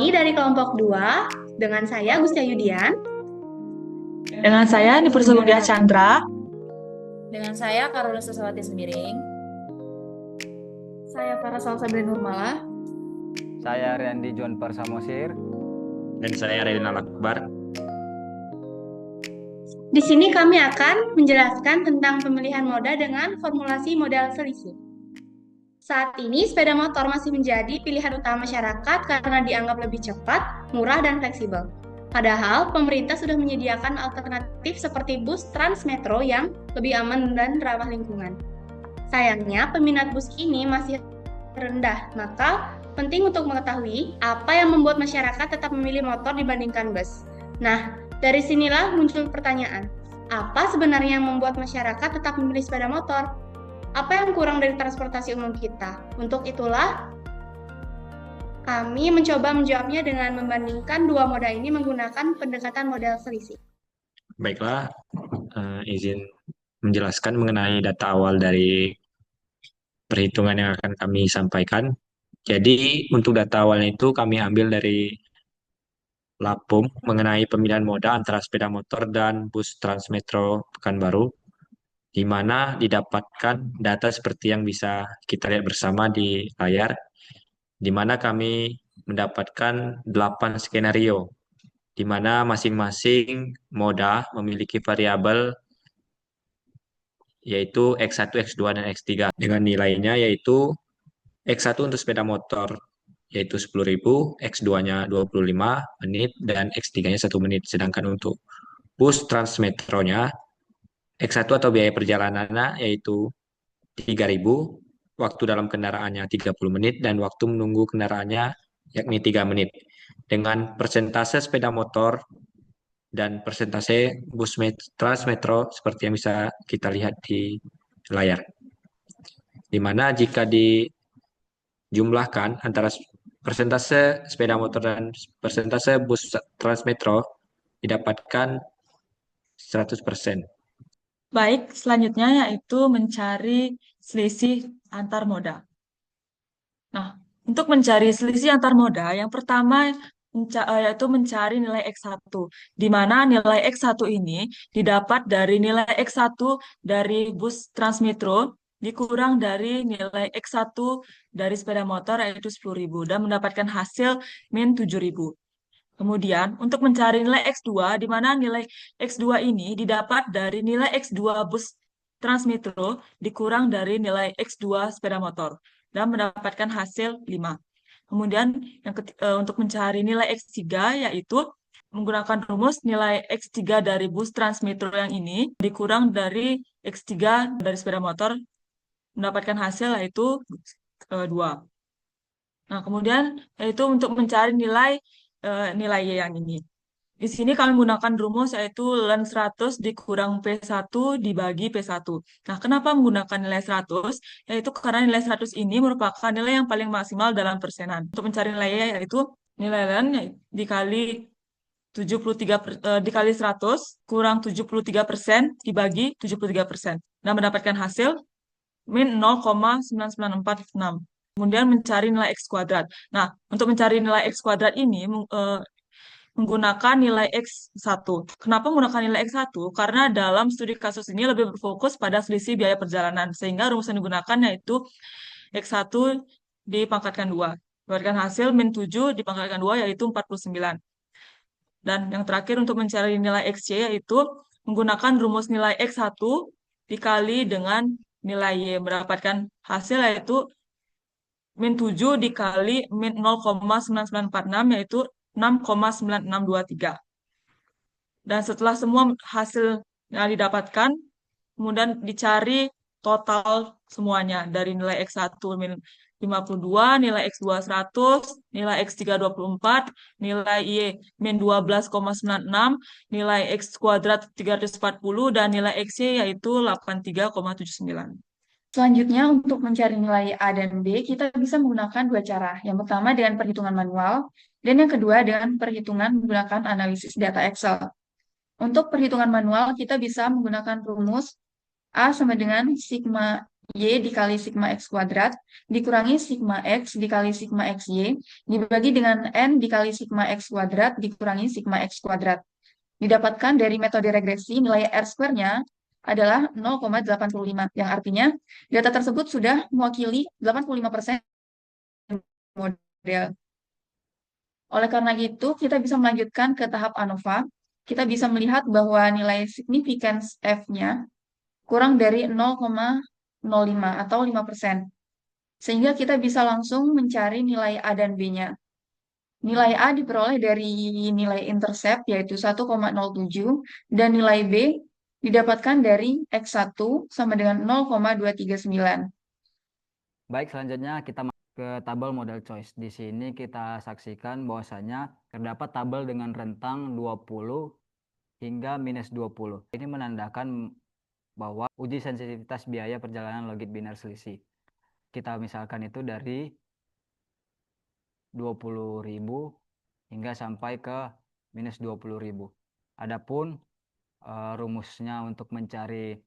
Kami dari kelompok 2 dengan saya Gustia Yudian. Dengan saya Nifursa Widya Chandra. Dengan saya Karolina Sasawati Sembiring. Saya Farah Salsabila Nurmala. Saya Riandi John Parsamosir. Dan saya Redina Akbar. Di sini kami akan menjelaskan tentang pemilihan moda dengan formulasi modal selisih. Saat ini sepeda motor masih menjadi pilihan utama masyarakat karena dianggap lebih cepat, murah, dan fleksibel. Padahal pemerintah sudah menyediakan alternatif seperti bus Transmetro yang lebih aman dan ramah lingkungan. Sayangnya peminat bus ini masih rendah, maka penting untuk mengetahui apa yang membuat masyarakat tetap memilih motor dibandingkan bus. Nah, dari sinilah muncul pertanyaan, apa sebenarnya yang membuat masyarakat tetap memilih sepeda motor? Apa yang kurang dari transportasi umum kita? Untuk itulah, kami mencoba menjawabnya dengan membandingkan dua moda ini menggunakan pendekatan modal selisih. Baiklah, izin menjelaskan mengenai data awal dari perhitungan yang akan kami sampaikan. Jadi, untuk data awalnya itu kami ambil dari Lapum mengenai pemilihan moda antara sepeda motor dan bus Transmetro Pekanbaru, di mana didapatkan data seperti yang bisa kita lihat bersama di layar, di mana kami mendapatkan 8 skenario, di mana masing-masing moda memiliki variabel yaitu X1, X2, dan X3 dengan nilainya yaitu X1 untuk sepeda motor yaitu 10.000, X2-nya 25 menit, dan X3-nya 1 menit. Sedangkan untuk bus Transmetronya, X1 atau biaya perjalanannya yaitu 3.000, waktu dalam kendaraannya 30 menit, dan waktu menunggu kendaraannya yakni 3 menit. Dengan persentase sepeda motor dan persentase bus Transmetro seperti yang bisa kita lihat di layar. Di mana jika dijumlahkan antara persentase sepeda motor dan persentase bus Transmetro didapatkan 100%. Baik, selanjutnya yaitu mencari selisih antar moda. Nah, untuk mencari selisih antar moda, yang pertama yaitu mencari nilai X1, di mana nilai X1 ini didapat dari nilai X1 dari bus Transmetro dikurang dari nilai X1 dari sepeda motor yaitu 10.000 dan mendapatkan hasil min 7.000. Kemudian, untuk mencari nilai X2, di mana nilai X2 ini didapat dari nilai X2 bus Transmetro dikurang dari nilai X2 sepeda motor dan mendapatkan hasil 5. Kemudian, untuk mencari nilai X3 yaitu menggunakan rumus nilai X3 dari bus Transmetro yang ini dikurang dari X3 dari sepeda motor mendapatkan hasil yaitu 2. Nah, kemudian yaitu untuk mencari nilai Y yang ini. Di sini kami menggunakan rumus yaitu ln 100 dikurang P1 dibagi P1. Nah, kenapa menggunakan nilai 100? Yaitu karena nilai 100 ini merupakan nilai yang paling maksimal dalam persenan. Untuk mencari nilai Y yaitu nilai ln dikali 100 kurang 73% dibagi 73%. Dan mendapatkan hasil min 0,9946. Kemudian mencari nilai X kuadrat. Nah, untuk mencari nilai X kuadrat ini menggunakan nilai X1. Kenapa menggunakan nilai X1? Karena dalam studi kasus ini lebih berfokus pada selisih biaya perjalanan, sehingga rumus yang digunakan yaitu X1 dipangkatkan 2. Dapatkan hasil min 7 dipangkatkan 2 yaitu 49. Dan yang terakhir untuk mencari nilai XY yaitu menggunakan rumus nilai X1 dikali dengan nilai Y, mendapatkan hasil yaitu min 7 dikali min 0,9946 yaitu 6,9623. Dan setelah semua hasil yang didapatkan, kemudian dicari total semuanya dari nilai X1 min 52, nilai X2 100, nilai X3 24, nilai Y min 12,96, nilai X kuadrat 340, dan nilai XY yaitu 83,79. Selanjutnya, untuk mencari nilai A dan B, kita bisa menggunakan dua cara. Yang pertama dengan perhitungan manual, dan yang kedua dengan perhitungan menggunakan analisis data Excel. Untuk perhitungan manual, kita bisa menggunakan rumus A sama dengan sigma Y dikali sigma X kuadrat dikurangi sigma X dikali sigma XY dibagi dengan N dikali sigma X kuadrat dikurangi sigma X kuadrat. Didapatkan dari metode regresi nilai R square-nya adalah 0,85, yang artinya data tersebut sudah mewakili 85% model. Oleh karena itu, kita bisa melanjutkan ke tahap ANOVA. Kita bisa melihat bahwa nilai significance F-nya kurang dari 0,05 atau 5%. Sehingga kita bisa langsung mencari nilai A dan B-nya. Nilai A diperoleh dari nilai intercept yaitu 1,07 dan nilai B didapatkan dari X1 sama dengan 0,239. Baik, selanjutnya kita masuk ke tabel model choice. Di sini kita saksikan bahwasanya terdapat tabel dengan rentang 20 hingga minus 20. Ini menandakan bahwa uji sensitivitas biaya perjalanan logit biner selisih. Kita misalkan itu dari 20.000 hingga sampai ke minus 20.000. Adapun rumusnya untuk mencari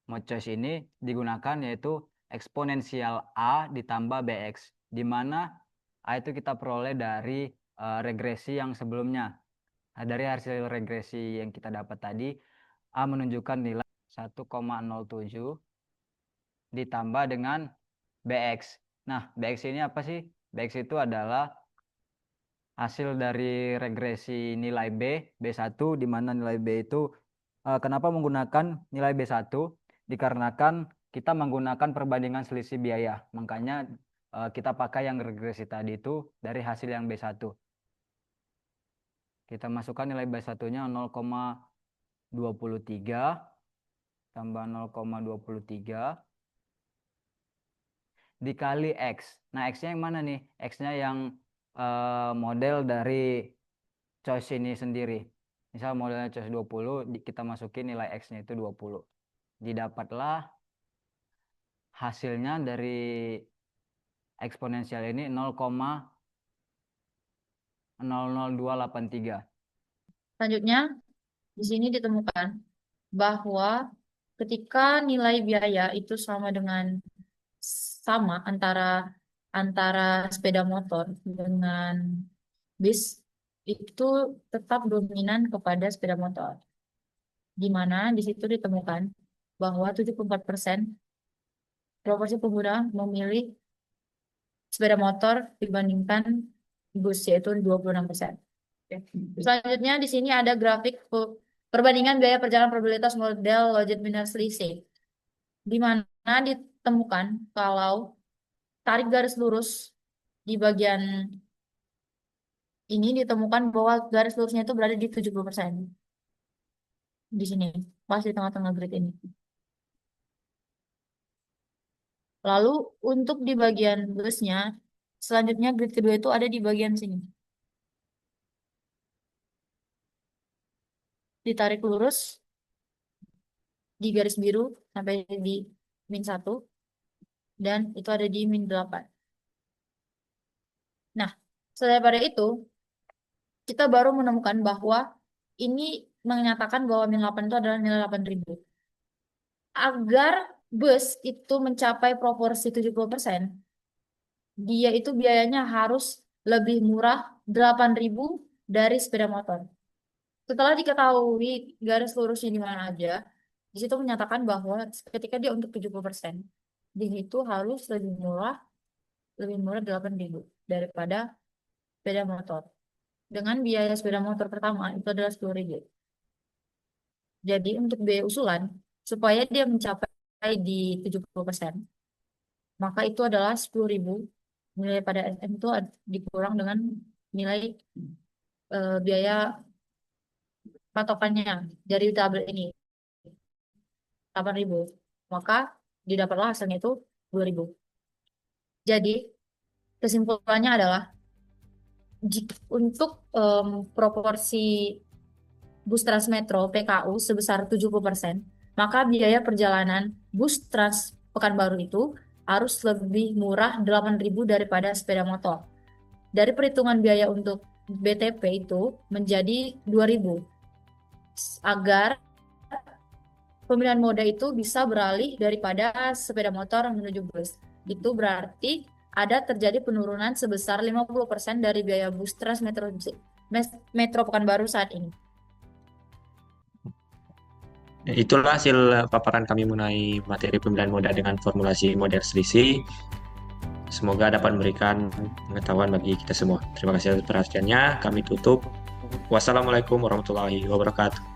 mode choice ini digunakan yaitu eksponensial A ditambah BX, di mana A itu kita peroleh dari regresi yang sebelumnya. Nah, dari hasil regresi yang kita dapat tadi, A menunjukkan nilai 1,07 ditambah dengan BX. Nah, BX ini apa sih? BX itu adalah hasil dari regresi nilai B1, di mana nilai B itu kenapa menggunakan nilai B1? Dikarenakan kita menggunakan perbandingan selisih biaya. Makanya kita pakai yang regresi tadi itu dari hasil yang B1. Kita masukkan nilai B1-nya 0,23 tambah 0,23 dikali X. Nah, X-nya yang mana nih? X-nya yang model dari choice ini sendiri. Misal modelnya choice 20, kita masukin nilai X-nya itu 20. Didapatlah hasilnya dari eksponensial ini 0,00283. Selanjutnya, di sini ditemukan bahwa ketika nilai biaya itu sama antara sepeda motor dengan bis, itu tetap dominan kepada sepeda motor. Di mana di situ ditemukan bahwa 74% proporsi pengguna memilih sepeda motor dibandingkan bus, yaitu 26%. Selanjutnya di sini ada grafik perbandingan biaya perjalanan probabilitas model logit biner selisih, di mana ditemukan kalau tarik garis lurus di bagian ini ditemukan bahwa garis lurusnya itu berada di 70%. Di sini, pas di tengah-tengah grid ini. Lalu untuk di bagian busnya, selanjutnya grid kedua itu ada di bagian sini. Ditarik lurus di garis biru sampai di -1 dan itu ada di -8. Nah, setelah itu kita baru menemukan bahwa ini menyatakan bahwa -8 itu adalah nilai 8.000. Agar bus itu mencapai proporsi 70%, dia itu biayanya harus lebih murah 8.000 dari sepeda motor. Setelah diketahui garis lurusnya di mana aja, di situ menyatakan bahwa ketika dia untuk 70%, dia itu harus lebih murah 8.000 daripada sepeda motor. Dengan biaya sepeda motor pertama itu adalah 10.000. Jadi untuk biaya usulan, supaya dia mencapai di 70%, maka itu adalah 10.000. Nilai pada SM itu dikurang dengan nilai biaya patokannya dari tabel ini 8.000, maka didapatlah hasilnya itu 10.000. Jadi kesimpulannya adalah untuk proporsi bus Transmetro PKU sebesar 70%, maka biaya perjalanan bus Trans Pekanbaru itu harus lebih murah 8.000 daripada sepeda motor. Dari perhitungan biaya untuk BTP itu menjadi 2.000 agar pemilihan moda itu bisa beralih daripada sepeda motor menuju bus. Itu berarti ada terjadi penurunan sebesar 50% dari biaya bus Trans Metro Pekanbaru saat ini. Itulah hasil paparan kami mengenai materi pemilihan moda dengan formulasi model selisih. Semoga dapat memberikan pengetahuan bagi kita semua. Terima kasih atas perhatiannya. Kami tutup. Wassalamualaikum warahmatullahi wabarakatuh.